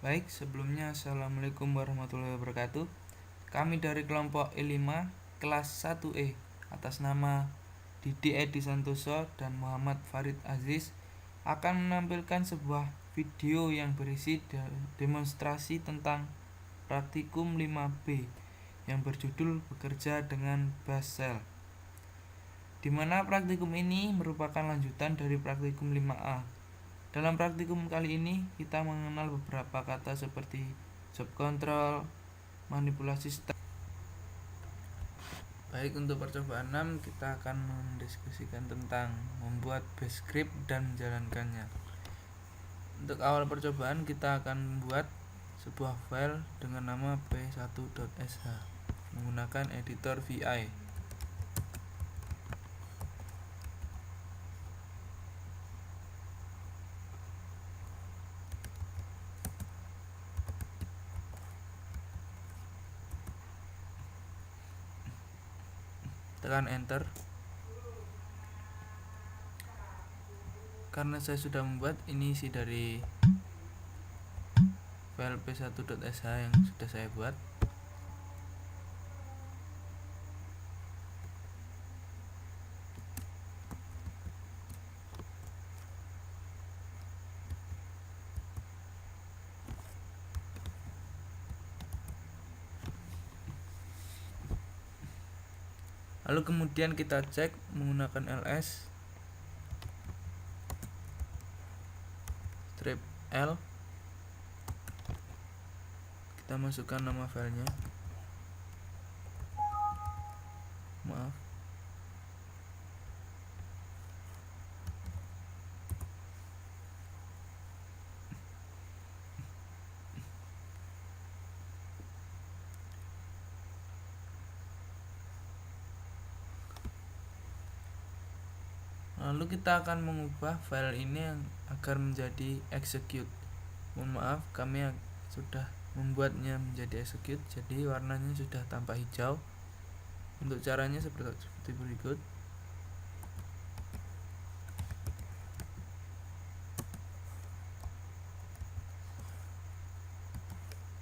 Baik, sebelumnya Assalamualaikum warahmatullahi wabarakatuh. Kami dari kelompok E5 kelas 1E atas nama Didi Edi Santoso dan Muhammad Farid Aziz akan menampilkan sebuah video yang berisi demonstrasi tentang praktikum 5B yang berjudul bekerja dengan Basel, di mana praktikum ini merupakan lanjutan dari praktikum 5A. Dalam praktikum kali ini kita mengenal beberapa kata seperti job control, manipulasi step. Baik, untuk percobaan 6 kita akan mendiskusikan tentang membuat base script dan menjalankannya. Untuk awal percobaan kita akan membuat sebuah file dengan nama p1.sh menggunakan editor VI. Tekan enter. Karena saya sudah membuat, ini isi dari file p1.sh yang sudah saya buat. Lalu kemudian kita cek menggunakan ls strip l, kita masukkan nama filenya, maaf, lalu kita akan mengubah file ini agar menjadi execute. Mohon maaf, kami sudah membuatnya menjadi execute, jadi warnanya sudah tampak hijau. Untuk caranya seperti berikut.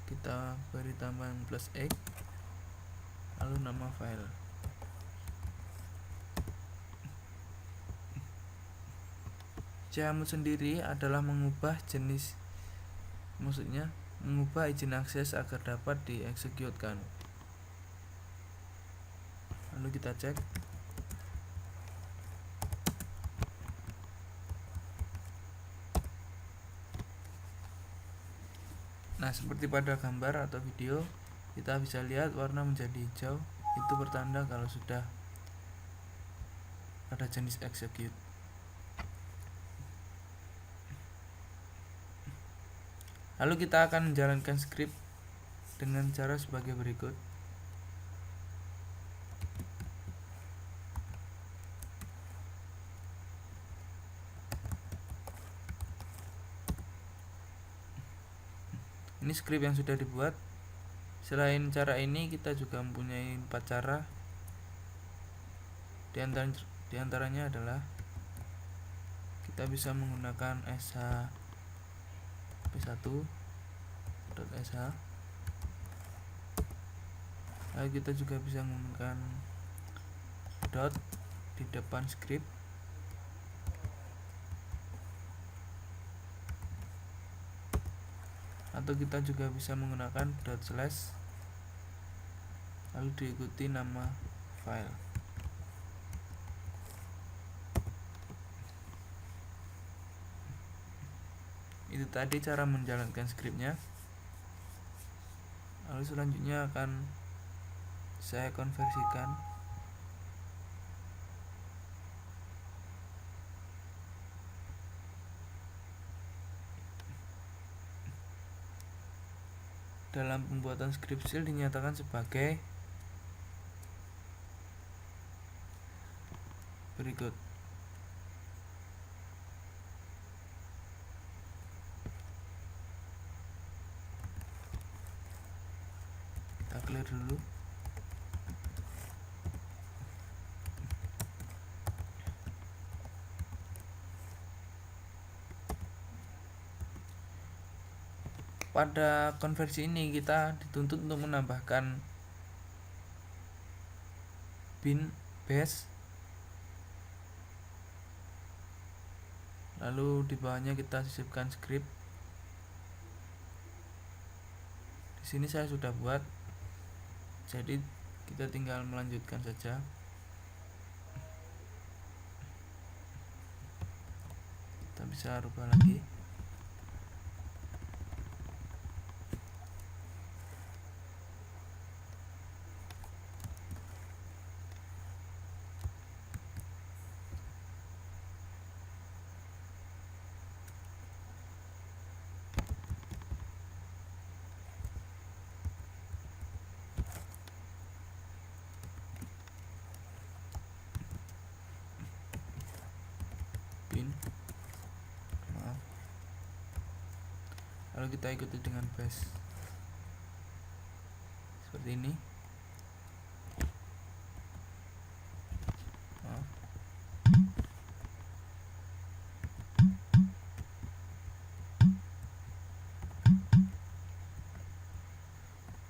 Kita beri tambahan +X, lalu nama file. Jamu sendiri adalah mengubah jenis, maksudnya mengubah izin akses agar dapat dieksekutkan. Lalu kita cek. Nah, seperti pada gambar atau video, kita bisa lihat warna menjadi hijau. Itu bertanda kalau sudah ada jenis execute. Lalu kita akan menjalankan script dengan cara sebagai berikut. Ini script yang sudah dibuat. Selain cara ini, kita juga mempunyai 4 cara. Di antaranya adalah kita bisa menggunakan sh p1.sh. Lalu kita juga bisa menggunakan dot di depan script, atau kita juga bisa menggunakan dot slash lalu diikuti nama file. Itu tadi cara menjalankan scriptnya. Lalu selanjutnya akan saya konversikan. Dalam pembuatan script shell dinyatakan sebagai berikut. Kita clear dulu. pada konversi ini kita dituntut untuk menambahkan bin bash, lalu di bawahnya kita sisipkan script. Di sini saya sudah buat, jadi kita tinggal melanjutkan saja. Kita bisa rubah lagi. Lalu kita ikuti dengan bash seperti ini.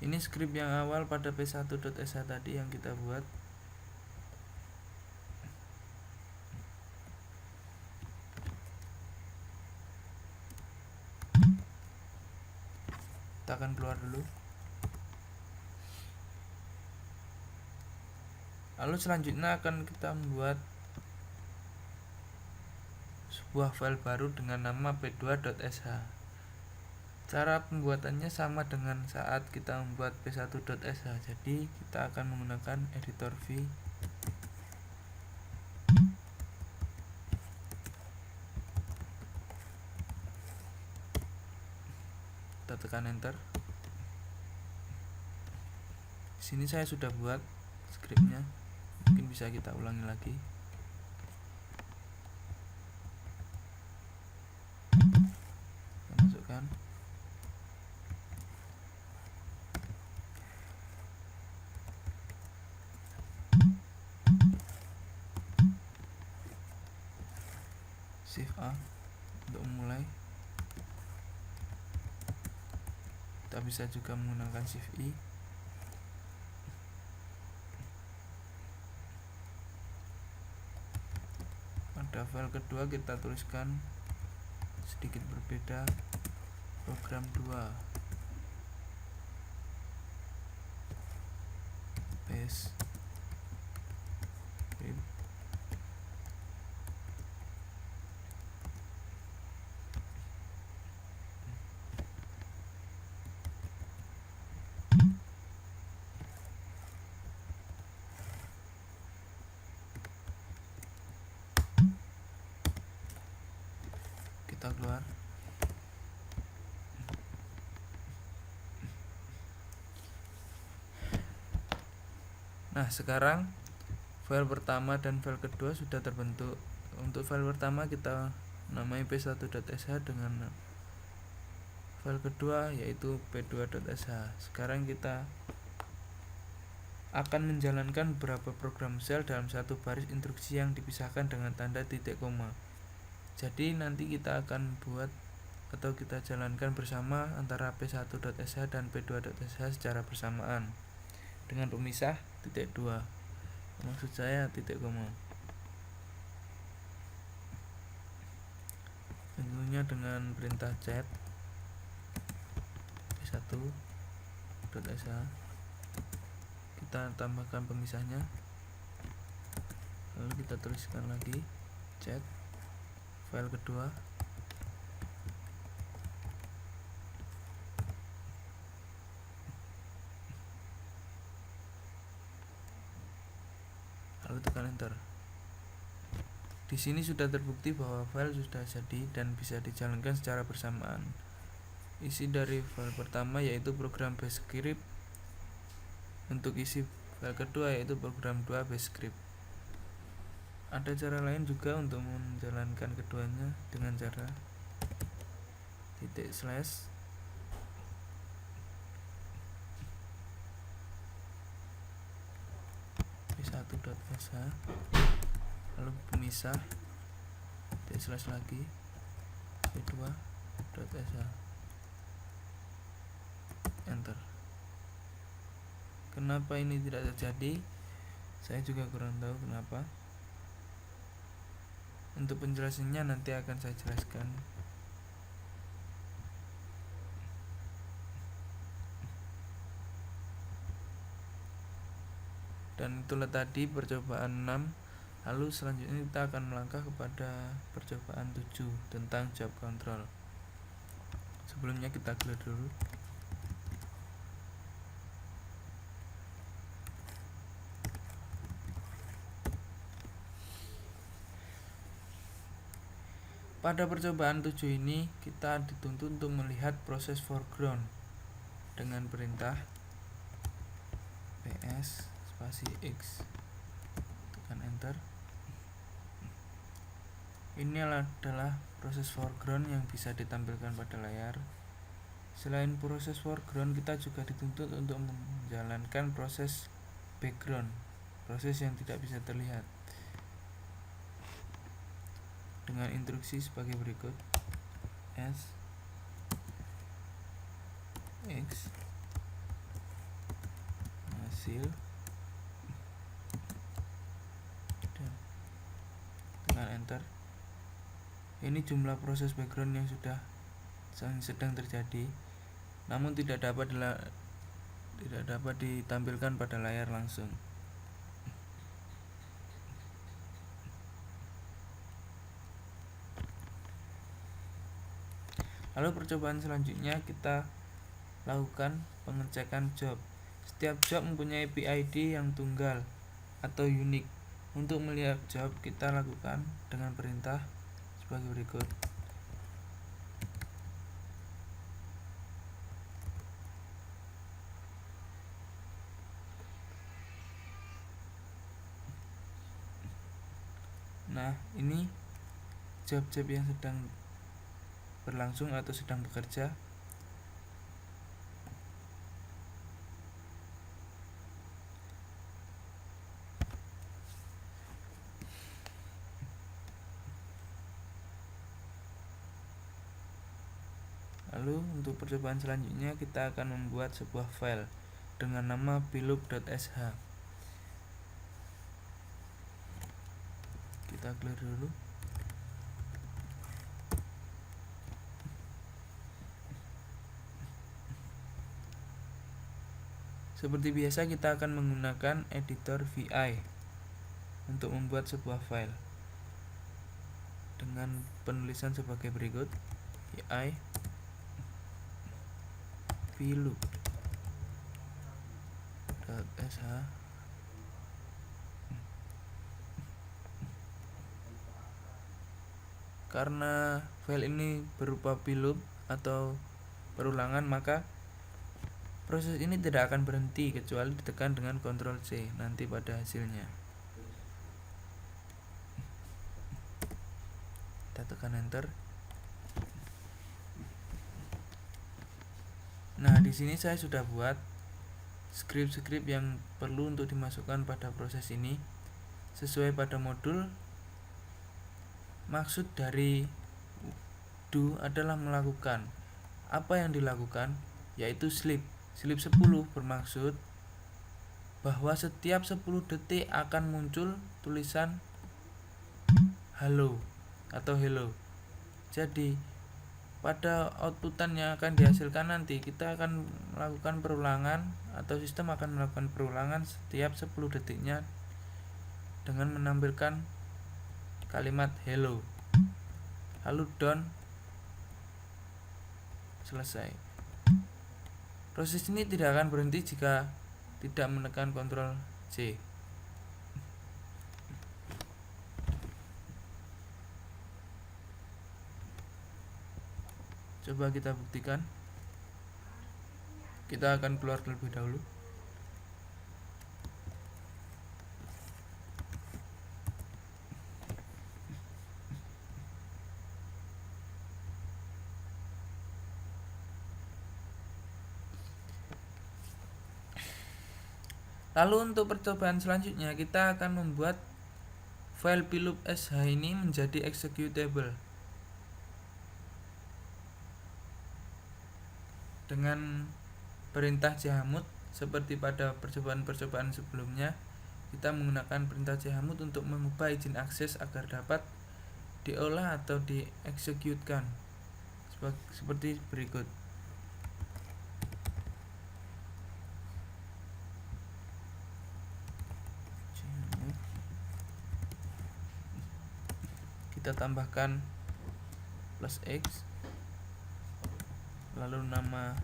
Ini script yang awal pada p1.sh tadi yang kita buat. Kita akan keluar dulu. Lalu selanjutnya akan kita membuat sebuah file baru dengan nama p2.sh. Cara pembuatannya sama dengan saat kita membuat p1.sh. Jadi kita akan menggunakan editor V. Kita tekan enter. Di sini saya sudah buat scriptnya, mungkin bisa kita ulangi lagi. Kita masukkan. Shift A untuk memulai. Kita bisa juga menggunakan Shift I. Pada file kedua kita tuliskan sedikit berbeda, program 2 bash script. Kita keluar. Nah, sekarang file pertama dan file kedua sudah terbentuk. Untuk file pertama kita namai p1.sh dengan file kedua yaitu p2.sh. Sekarang kita akan menjalankan beberapa program shell dalam satu baris instruksi yang dipisahkan dengan tanda titik koma. Jadi nanti kita akan buat atau kita jalankan bersama antara p1.sh dan p2.sh secara bersamaan dengan pemisah titik 2. Maksud saya titik koma. Tentunya dengan perintah cat p1.sh kita tambahkan pemisahnya. Lalu kita tuliskan lagi cat file kedua. Lalu tekan enter. Di sini sudah terbukti bahwa file sudah jadi dan bisa dijalankan secara bersamaan. Isi dari file pertama yaitu program bash script. Untuk isi file kedua yaitu program 2 bash script. Ada cara lain juga untuk menjalankan keduanya dengan cara titik slash p1.sh lalu pemisah titik slash lagi p2.sh. Kenapa ini tidak terjadi? Saya juga kurang tahu kenapa. Untuk penjelasannya nanti akan saya jelaskan. Dan itulah tadi percobaan 6. Lalu selanjutnya kita akan melangkah kepada percobaan 7 tentang job control. Sebelumnya kita clear dulu. Pada percobaan 7 ini kita dituntut untuk melihat proses foreground dengan perintah ps spasi x, tekan enter. Ini adalah proses foreground yang bisa ditampilkan pada layar. Selain proses foreground, kita juga dituntut untuk menjalankan proses background, proses yang tidak bisa terlihat, dengan instruksi sebagai berikut: s x hasil dan tekan enter. Ini jumlah proses background yang sedang terjadi, namun tidak dapat ditampilkan pada layar langsung. Lalu percobaan selanjutnya kita lakukan pengecekan job. Setiap job mempunyai PID yang tunggal atau unik. Untuk melihat job kita lakukan dengan perintah sebagai berikut: nah, ini job-job yang sedang berlangsung atau sedang bekerja. Lalu untuk percobaan selanjutnya kita akan membuat sebuah file dengan nama pilup.sh. Kita clear dulu. Seperti biasa kita akan menggunakan editor VI untuk membuat sebuah file dengan penulisan sebagai berikut: VI pilup.sh. Karena file ini berupa pilup atau perulangan, maka proses ini tidak akan berhenti kecuali ditekan dengan Ctrl C nanti pada hasilnya. Kita tekan enter. Nah, di sini saya sudah buat skrip-skrip yang perlu untuk dimasukkan pada proses ini sesuai pada modul. Maksud dari do adalah melakukan. Apa yang dilakukan? Yaitu sleep 10 bermaksud bahwa setiap 10 detik akan muncul tulisan halo atau hello. Jadi pada outputan yang akan dihasilkan nanti kita akan melakukan perulangan, atau sistem akan melakukan perulangan setiap 10 detiknya dengan menampilkan kalimat hello, lalu done, selesai. Proses ini tidak akan berhenti jika tidak menekan Ctrl C. Coba kita buktikan. Kita akan keluar terlebih dahulu. Lalu untuk percobaan selanjutnya kita akan membuat file pilup.sh ini menjadi executable dengan perintah chmod Seperti pada percobaan-percobaan sebelumnya, kita menggunakan perintah chmod untuk mengubah izin akses agar dapat diolah atau dieksekusikan seperti berikut. Kita tambahkan plus X, lalu nama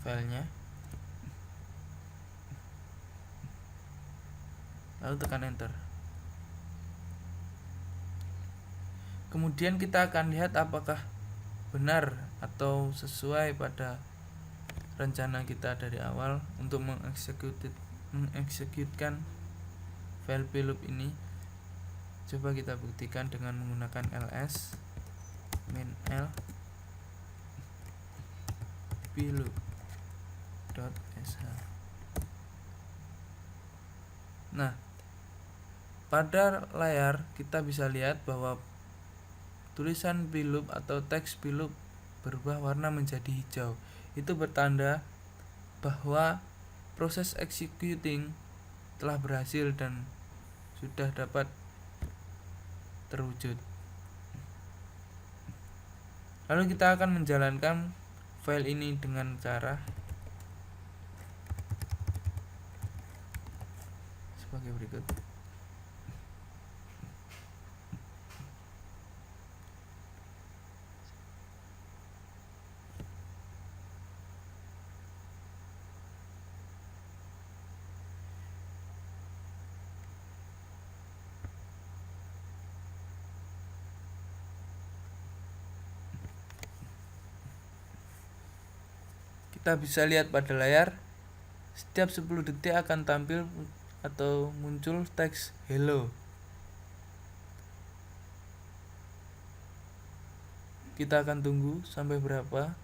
filenya, lalu tekan enter. Kemudian kita akan lihat apakah benar atau sesuai pada rencana kita dari awal untuk mengeksekusikan file ploop ini. Coba kita buktikan dengan menggunakan ls min-l ploop.sh. Nah, pada layar kita bisa lihat bahwa tulisan ploop atau teks ploop berubah warna menjadi hijau. Itu bertanda bahwa proses executing telah berhasil dan sudah dapat terwujud. Lalu kita akan menjalankan file ini dengan cara sebagai berikut. Kita bisa lihat pada layar, setiap 10 detik akan tampil atau muncul teks hello. Kita akan tunggu sampai berapa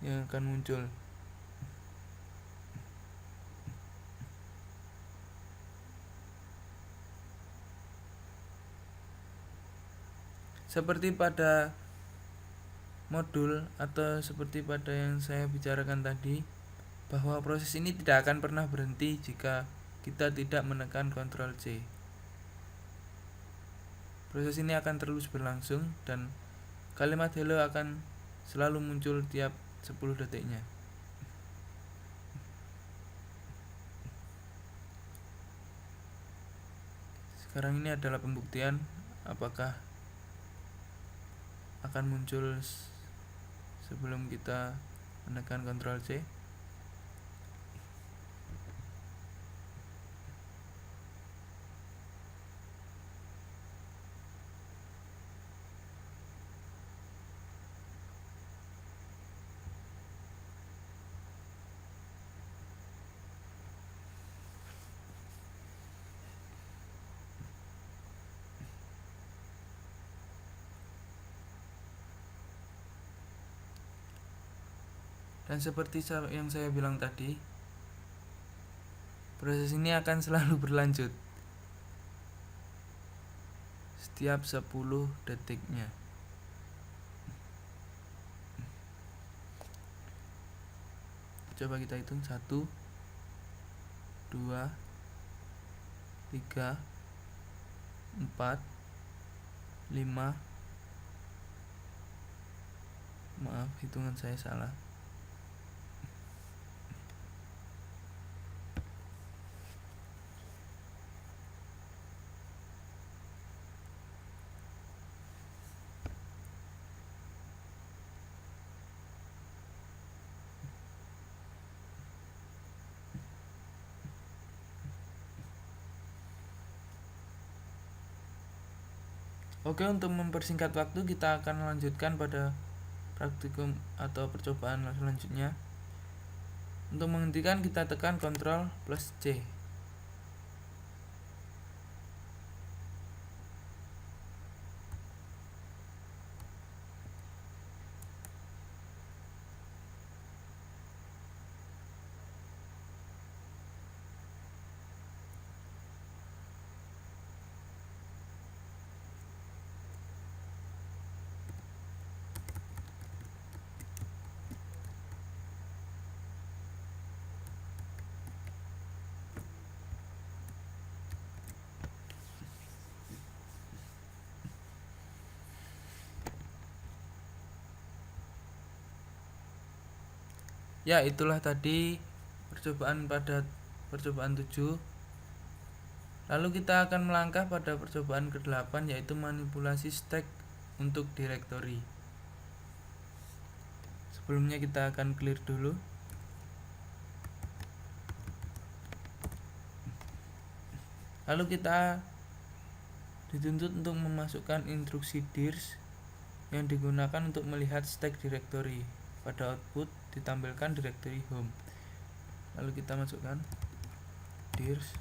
yang akan muncul. Seperti pada modul atau seperti pada yang saya bicarakan tadi, bahwa proses ini tidak akan pernah berhenti jika kita tidak menekan Ctrl C. Proses ini akan terus berlangsung dan kalimat hello akan selalu muncul tiap 10 detiknya. Sekarang ini adalah pembuktian apakah akan muncul sebelum kita menekan Ctrl C. Dan seperti yang saya bilang tadi, proses ini akan selalu berlanjut setiap 10 detiknya. Coba kita hitung 1 2 3 4 5. Maaf, hitungan saya salah. Oke, untuk mempersingkat waktu kita akan lanjutkan pada praktikum atau percobaan selanjutnya. Untuk menghentikan kita tekan Ctrl plus C. Ya, itulah tadi percobaan pada percobaan 7. Lalu kita akan melangkah pada percobaan ke-8, yaitu manipulasi stack untuk directory. Sebelumnya kita akan clear dulu. Lalu kita dituntut untuk memasukkan instruksi dirs yang digunakan untuk melihat stack directory. Pada output ditampilkan directory home. Lalu kita masukkan dirs.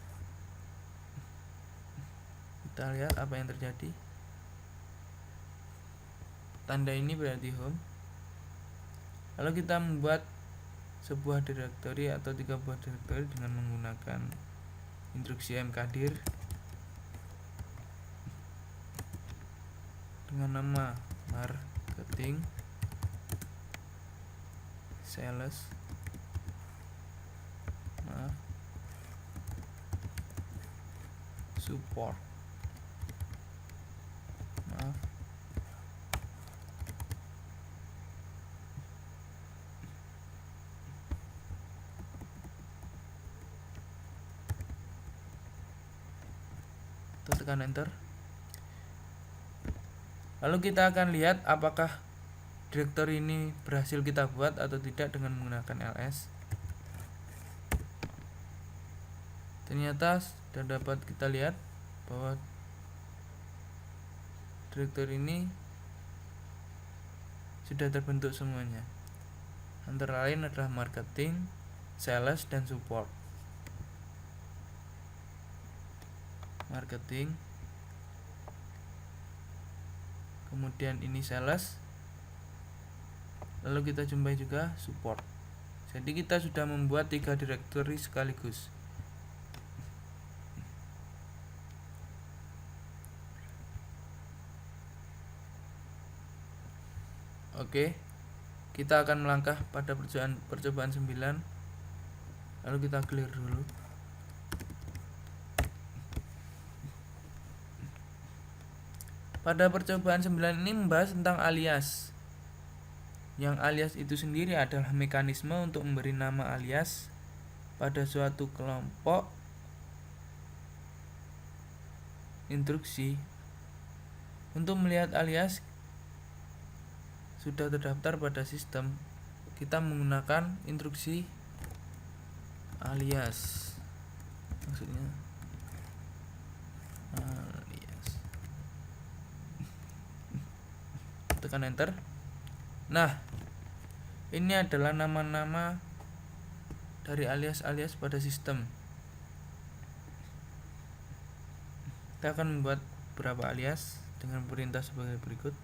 Kita lihat apa yang terjadi. Tanda ini berarti home. Lalu kita membuat sebuah directory atau 3 buah directory dengan menggunakan instruksi mkdir dengan nama marketing, sales, support, tekan enter. Lalu kita akan lihat apakah directory ini berhasil kita buat atau tidak dengan menggunakan ls. Ternyata sudah dapat kita lihat bahwa directory ini sudah terbentuk semuanya. Antara lain adalah marketing, sales, dan support. Marketing, kemudian ini sales, lalu kita jumpai juga support. Jadi kita sudah membuat 3 directory sekaligus. Oke, kita akan melangkah pada percobaan 9. Lalu kita clear dulu. Pada percobaan 9 ini membahas tentang alias. Yang alias itu sendiri adalah mekanisme untuk memberi nama alias pada suatu kelompok instruksi. Untuk melihat alias sudah terdaftar pada sistem, kita menggunakan instruksi alias. Maksudnya alias. Tekan enter. Nah, ini adalah nama-nama dari alias-alias pada sistem. Kita akan membuat beberapa alias dengan perintah sebagai berikut.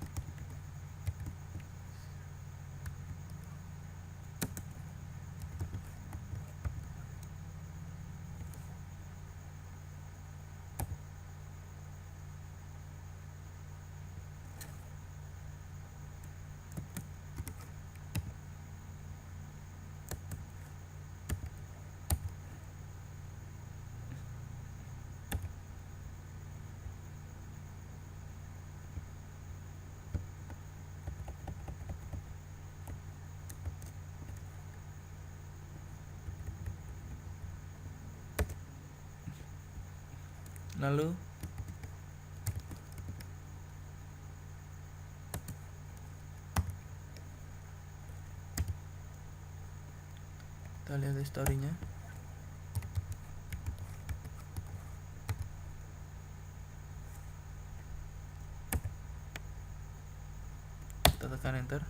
Lalu kita lihat historinya. Kita tekan enter.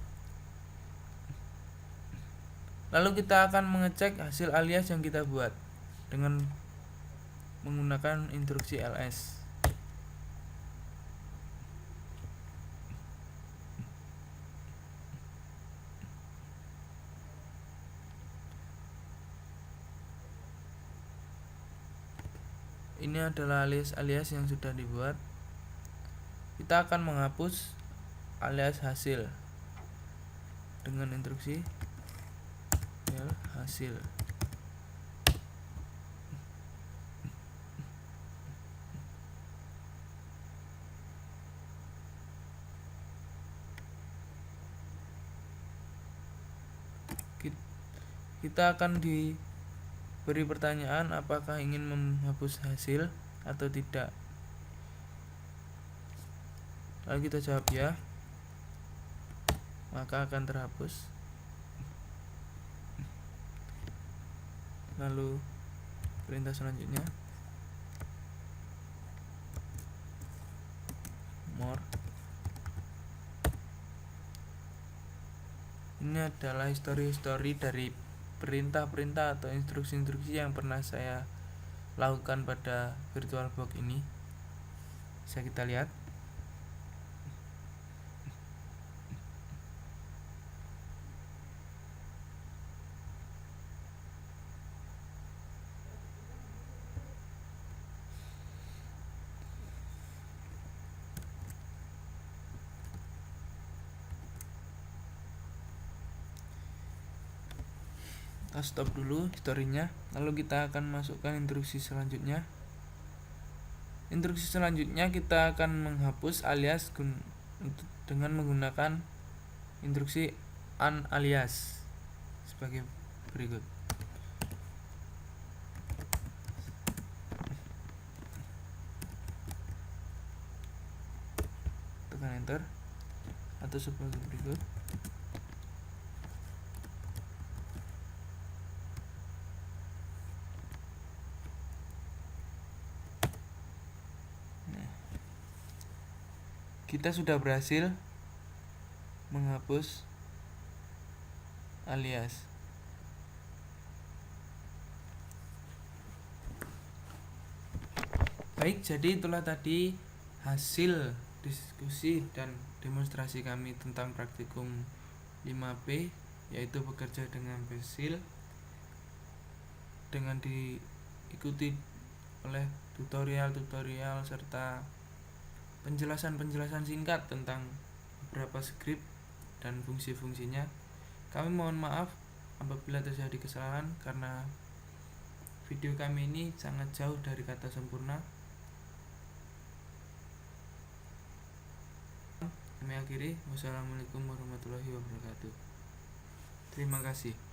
Lalu kita akan mengecek hasil alias yang kita buat dengan menggunakan instruksi ls. Ini adalah alias yang sudah dibuat. Kita akan menghapus alias hasil dengan instruksi hasil. kita akan diberi pertanyaan apakah ingin menghapus hasil atau tidak. Lalu kita jawab ya, maka akan terhapus. Lalu perintah selanjutnya more. Ini adalah history dari perintah-perintah atau instruksi-instruksi yang pernah saya lakukan pada VirtualBox ini. Bisa kita lihat. Kita stop dulu historinya, lalu kita akan masukkan instruksi selanjutnya. Instruksi selanjutnya kita akan menghapus alias dengan menggunakan instruksi unalias sebagai berikut. Tekan enter atau sebagai berikut. Kita sudah berhasil menghapus alias. Baik, jadi itulah tadi hasil diskusi dan demonstrasi kami tentang praktikum 5P, yaitu bekerja dengan pensil, dengan diikuti oleh tutorial-tutorial serta penjelasan-penjelasan singkat tentang beberapa script dan fungsi-fungsinya. Kami mohon maaf apabila terjadi kesalahan karena video kami ini sangat jauh dari kata sempurna. Kami akhiri. Wassalamualaikum warahmatullahi wabarakatuh. Terima kasih.